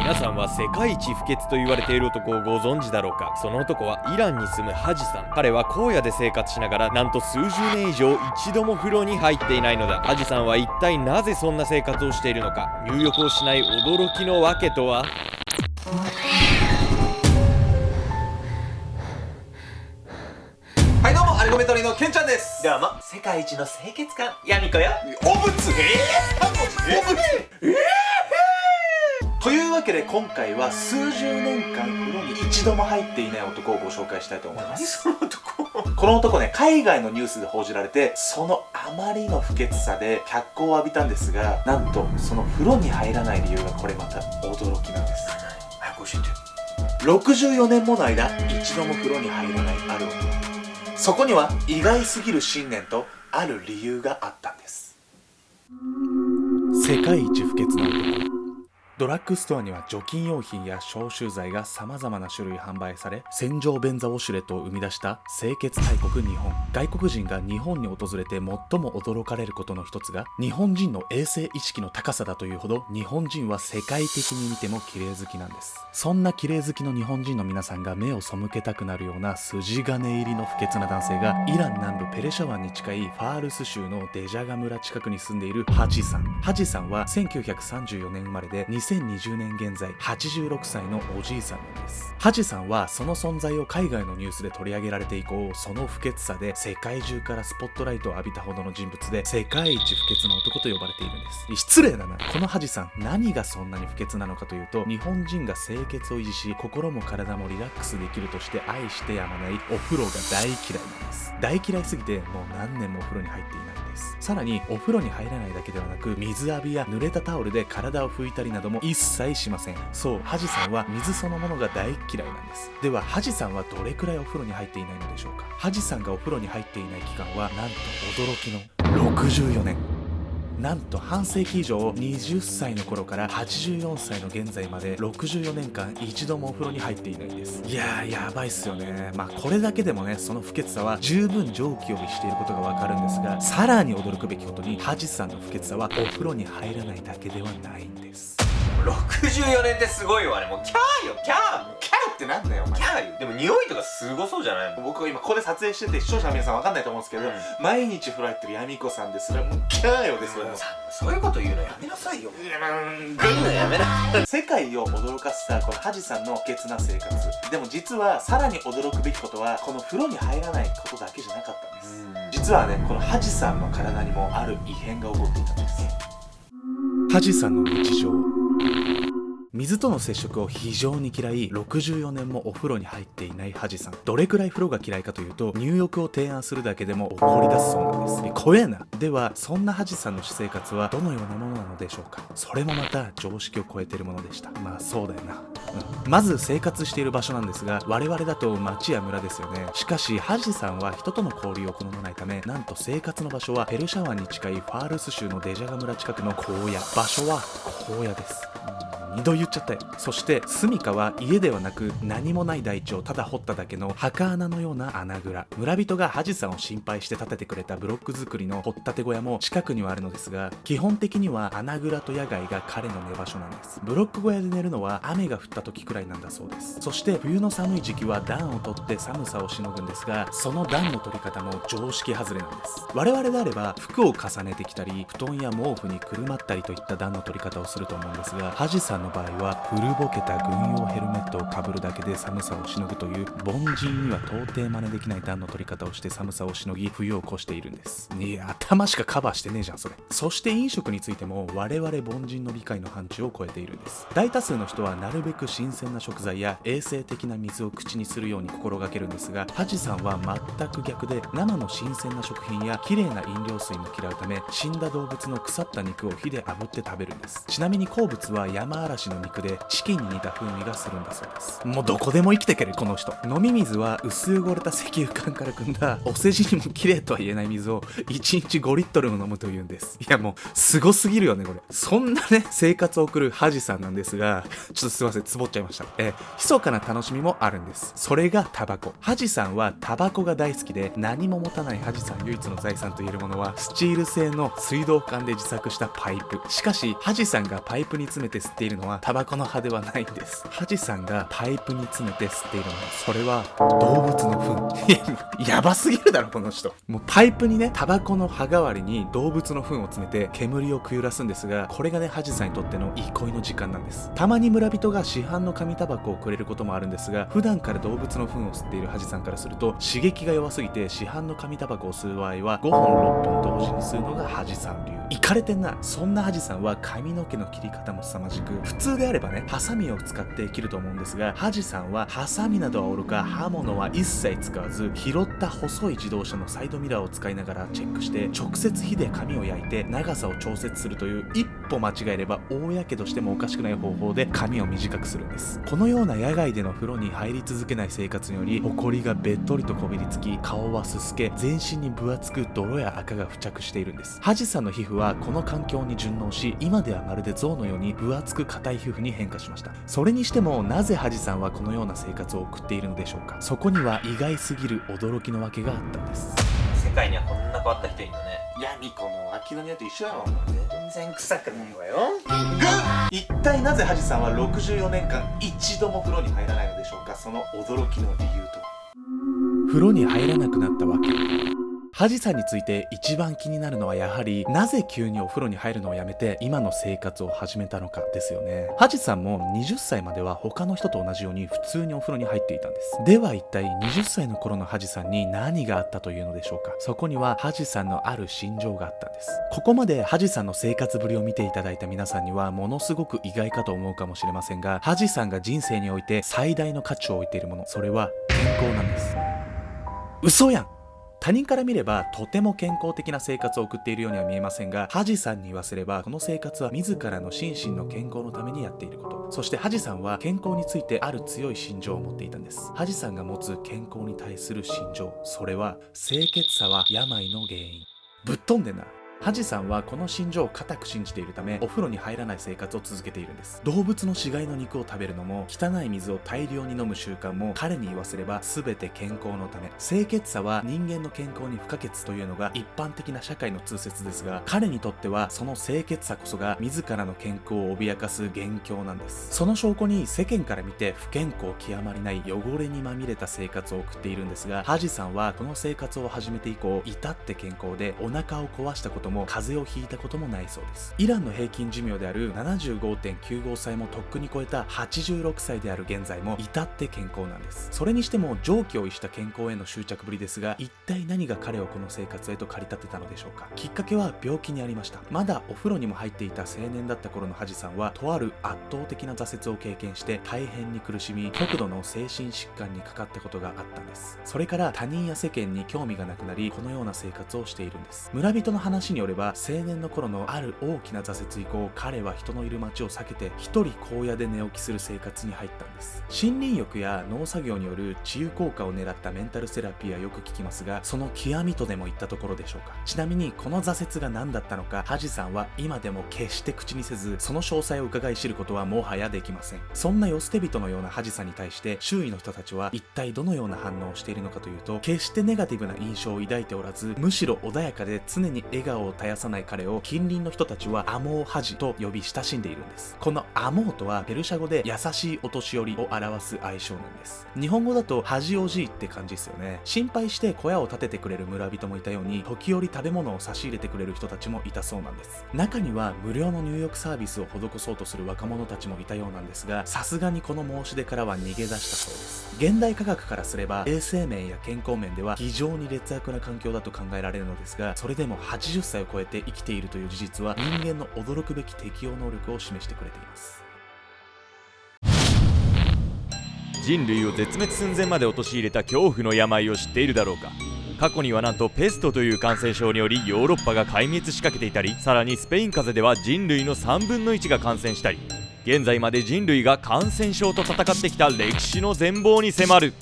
皆さんは世界一不潔と言われている男をご存知だろうか。その男はイランに住むハジさん。彼は荒野で生活しながらなんと数十年以上一度も風呂に入っていないのだ。ハジさんは一体なぜそんな生活をしているのか。入浴をしない驚きの訳とは。はい、どうもアルゴメトリのケンちゃんです。どうも世界一の清潔感ヤミコよ。おぶつおぶつというわけで今回は数十年間風呂に一度も入っていない男をご紹介したいと思います。その男この男ね、海外のニュースで報じられて、そのあまりの不潔さで脚光を浴びたんですが、なんとその風呂に入らない理由がこれまた驚きなんです。早く教えて。64年もの間一度も風呂に入らないある男。そこには意外すぎる信念とある理由があったんです。世界一不潔な男。ドラッグストアには除菌用品や消臭剤が様々な種類販売され、洗浄便座ウォシュレットを生み出した清潔大国日本。外国人が日本に訪れて最も驚かれることの一つが、日本人の衛生意識の高さだというほど、日本人は世界的に見ても綺麗好きなんです。そんな綺麗好きの日本人の皆さんが目を背けたくなるような筋金入りの不潔な男性が、イラン南部ペレシャ湾に近いファールス州のデジャガ村近くに住んでいるハジさん。ハジさんは1934年生まれで、2020年現在86歳のおじいさんなんです。ハジさんはその存在を海外のニュースで取り上げられて以降、その不潔さで世界中からスポットライトを浴びたほどの人物で、世界一不潔な男と呼ばれているんです。失礼だな。このハジさん、何がそんなに不潔なのかというと、日本人が清潔を維持し、心も体もリラックスできるとして愛してやまないお風呂が大嫌いなんです。大嫌いすぎてもう何年もお風呂に入っていないんです。さらにお風呂に入らないだけではなく、水浴びや濡れたタオルで体を拭いたりなども一切しません。そう、ハジさんは水そのものが大嫌いなんです。ではハジさんはどれくらいお風呂に入っていないのでしょうか。ハジさんがお風呂に入っていない期間はなんと驚きの64年。なんと半世紀以上、20歳の頃から84歳の現在まで64年間一度もお風呂に入っていないんです。いやー、やばいっすよね。これだけでもね、その不潔さは十分常軌を逸していることがわかるんですが、さらに驚くべきことに、ハジさんの不潔さはお風呂に入らないだけではないんです。64年ってすごいよ。あれもうキャーよ、キャーってなんだよお前。キャーよ。でも匂いとかすごそうじゃないの。僕は今ここで撮影してて、視聴者の皆さんわかんないと思うんですけど、毎日風呂入ってるヤミコさんですらもうキャーよですよ。そういうこと言うのやめなさいよ。言うのやめな。世界を驚かせたこのハジさんの不潔な生活。でも実はさらに驚くべきことは、この風呂に入らないことだけじゃなかったんです。実はね、このハジさんの体にもある異変が起こっていたんです。ハジさんの日常。水との接触を非常に嫌い、64年もお風呂に入っていないハジさん。どれくらい風呂が嫌いかというと、入浴を提案するだけでも怒り出すそうなんです。怖えな。ではそんなハジさんの私生活はどのようなものなのでしょうか。それもまた常識を超えているものでした。そうだよな。まず生活している場所なんですが、我々だと町や村ですよね。しかしハジさんは人との交流を好まないため、なんと生活の場所はペルシャ湾に近いファールス州のデジャガ村近くの荒野。場所は荒野です。2度言っちゃったよ。そして住処は家ではなく、何もない大地をただ掘っただけの墓穴のような穴蔵。村人がハジさんを心配して建ててくれたブロック作りの掘ったて小屋も近くにはあるのですが、基本的には穴蔵と野外が彼の寝場所なんです。ブロック小屋で寝るのは雨が降った時くらいなんだそうです。そして冬の寒い時期は暖を取って寒さをしのぐんですが、その暖の取り方も常識外れなんです。我々であれば服を重ねてきたり、布団や毛布にくるまったりといった暖の取り方をすると思うんですが、ハジさんの場合は古ぼけた軍用ヘルメットをかぶるだけで寒さをしのぐという、凡人には到底真似できない暖の取り方をして寒さをしのぎ、冬を越しているんです。いや、頭しかカバーしてねえじゃんそれ。そして飲食についても我々凡人の理解の範疇を超えているんです。大多数の人はなるべく新鮮な食材や衛生的な水を口にするように心がけるんですが、ハジさんは全く逆で、生の新鮮な食品や綺麗な飲料水も嫌うため、死んだ動物の腐った肉を火で炙って食べるんです。ちなみに好物は山嵐の肉で、チキンに似た風味がするんだそうです。もうどこでも生きてけるこの人。飲み水は薄汚れた石油缶から汲んだ、お世辞にも綺麗とは言えない水を1日5リットルも飲むというんです。いやもうすごすぎるよねこれ。そんなね生活を送るハジさんなんですが、ちょっとすいません、つぼっちゃいました。密かな楽しみもあるんです。それがタバコ。ハジさんはタバコが大好きで、何も持たないハジさん唯一の財産と言えるものはスチール製の水道管で自作したパイプ。しかしハジさんがパイプに詰めて吸っているるのはタバコの葉ではないんです。ハジさんがパイプに詰めて吸っているのは、それは動物の糞。いややばすぎるだろこの人。もうパイプにね、タバコの葉代わりに動物の糞を詰めて煙をくゆらすんですが、これがねハジさんにとっての憩いの時間なんです。たまに村人が市販の紙タバコをくれることもあるんですが、普段から動物の糞を吸っているハジさんからすると刺激が弱すぎて、市販の紙タバコを吸う場合は5本6本同時に吸うのがハジさん流。イカれてんな。そんなハジさんは髪の毛の切り方も凄まじく、普通であればねハサミを使って切ると思うんですが、ハジさんはハサミなどはおろか刃物は一切使わず、拾った細い自動車のサイドミラーを使いながらチェックして、直接火で髪を焼いて長さを調節するという、一歩間違えれば大やけどしてもおかしくない方法で髪を短くするんです。このような野外での風呂に入り続けない生活により、ホコリがべっとりとこびりつき、顔はすすけ、全身に分厚く泥や赤が付着しているんです。ハジさんの皮膚はこの環境に順応し、今ではまるで象のように分厚く硬い皮膚に変化しました。それにしてもなぜハジさんはこのような生活を送っているのでしょうか。そこには意外すぎる驚きの訳があったんです。世界にはこんな変わった人いるのね。ヤミコの秋の匂いと一緒やろ。全然臭くないわよ。一体なぜハジさんは64年間一度も風呂に入らないのでしょうか。その驚きの理由とは。風呂に入らなくなったわけ。ハジさんについて一番気になるのは、やはりなぜ急にお風呂に入るのをやめて今の生活を始めたのかですよね。ハジさんも20歳までは他の人と同じように普通にお風呂に入っていたんです。では一体20歳の頃のハジさんに何があったというのでしょうか。そこにはハジさんのある心情があったんです。ここまでハジさんの生活ぶりを見ていただいた皆さんにはものすごく意外かと思うかもしれませんが、ハジさんが人生において最大の価値を置いているもの、それは健康なんです。嘘やん。他人から見ればとても健康的な生活を送っているようには見えませんが、ハジさんに言わせればこの生活は自らの心身の健康のためにやっていること。そしてハジさんは健康についてある強い心情を持っていたんです。ハジさんが持つ健康に対する心情、それは清潔さは病の原因。ぶっ飛んでんな。ハジさんはこの心情を固く信じているため、お風呂に入らない生活を続けているんです。動物の死骸の肉を食べるのも、汚い水を大量に飲む習慣も、彼に言わせれば全て健康のため。清潔さは人間の健康に不可欠というのが一般的な社会の通説ですが、彼にとってはその清潔さこそが自らの健康を脅かす元凶なんです。その証拠に世間から見て不健康極まりない汚れにまみれた生活を送っているんですが、ハジさんはこの生活を始めて以降至って健康で、お腹を壊したことも風邪をひいたこともないそうです。イランの平均寿命である 75.95 歳もとっくに超えた86歳である現在も至って健康なんです。それにしても常軌を逸した健康への執着ぶりですが、一体何が彼をこの生活へと駆り立てたのでしょうか。きっかけは病気にありました。まだお風呂にも入っていた青年だった頃のハジさんは、とある圧倒的な挫折を経験して大変に苦しみ、極度の精神疾患にかかったことがあったんです。それから他人や世間に興味がなくなり、このような生活をしているんです。村人の話によれば、青年の頃のある大きな挫折以降、彼は人のいる街を避けて一人荒野で寝起きする生活に入ったんです。森林浴や農作業による治癒効果を狙ったメンタルセラピーはよく聞きますが、その極みとでも言ったところでしょうか。ちなみにこの挫折が何だったのか、ハジさんは今でも決して口にせず、その詳細を伺い知ることはもはやできません。そんな世捨て人のようなハジさんに対して周囲の人たちは一体どのような反応をしているのかというと、決してネガティブな印象を抱いておらず、むしろ穏やかで常に笑顔を絶やさない彼を近隣の人たちはアモーハジと呼び親しんでいるんです。このアモーとはペルシャ語で優しいお年寄りを表す愛称なんです。日本語だとハジおじいって感じですよね。心配して小屋を建ててくれる村人もいたように、時折食べ物を差し入れてくれる人たちもいたそうなんです。中には無料の入浴サービスを施そうとする若者たちもいたようなんですが、さすがにこの申し出からは逃げ出したそうです。現代科学からすれば衛生面や健康面では非常に劣悪な環境だと考えられるのですが、それでも80歳を超えて生きているという事実は人間の驚くべき適応能力を示してくれています。人類を絶滅寸前まで陥れた恐怖の病を知っているだろうか。過去にはなんとペストという感染症によりヨーロッパが壊滅しかけていたり、さらにスペイン風邪では人類の3分の1が感染したり、現在まで人類が感染症と戦ってきた歴史の全貌に迫る。